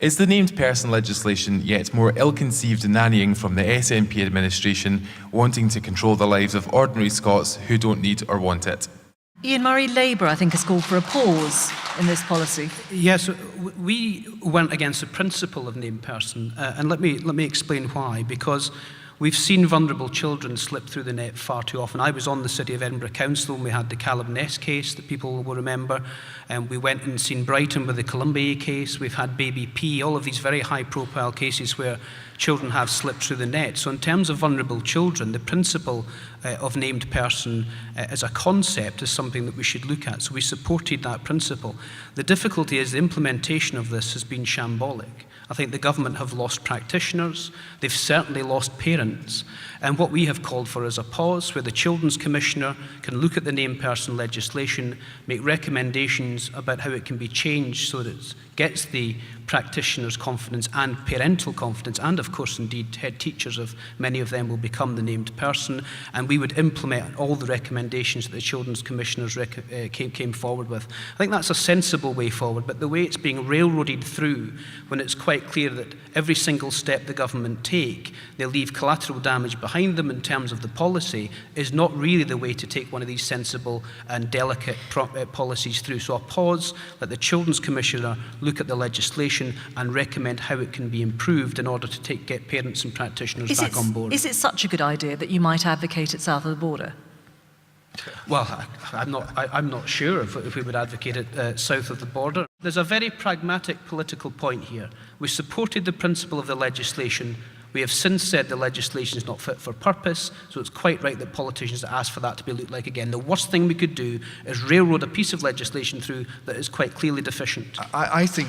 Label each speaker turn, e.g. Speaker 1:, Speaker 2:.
Speaker 1: Is the named person legislation yet more ill-conceived nannying from the SNP administration wanting to control the lives of ordinary Scots who don't need or want it?
Speaker 2: Ian Murray, Labour, I think, has called for a pause in this policy.
Speaker 3: Yes, we went against the principle of named person, and let me explain why. Because we've seen vulnerable children slip through the net far too often. I was on the City of Edinburgh Council when we had the Caleb Ness case that people will remember, and we went and seen Brighton with the Columbier case. We've had Baby P, all of these very high-profile cases where children have slipped through the net. So in terms of vulnerable children, the principle of named person as a concept is something that we should look at. So we supported that principle. The difficulty is the implementation of this has been shambolic. I think the government have lost practitioners, they've certainly lost parents, and what we have called for is a pause where the Children's Commissioner can look at the named person legislation, make recommendations about how it can be changed so that it gets the practitioners' confidence and parental confidence, and of course indeed head teachers, of many of them will become the named person, and we would implement all the recommendations that the Children's Commissioners came forward with. I think that's a sensible way forward, but the way it's being railroaded through, when it's quite clear that every single step the government take, they leave collateral damage behind them in terms of the policy, is not really the way to take one of these sensible and delicate policies through. So a pause, let the Children's Commissioner look at the legislation and recommend how it can be improved in order to get parents and practitioners back on board.
Speaker 2: Is it such a good idea that you might advocate it south of the border?
Speaker 3: Well, I'm not sure if we would advocate it south of the border. There's a very pragmatic political point here. We supported the principle of the legislation. We have since said the legislation is not fit for purpose, so it's quite right that politicians ask for that to be looked like again. The worst thing we could do is railroad a piece of legislation through that is quite clearly deficient.
Speaker 4: I think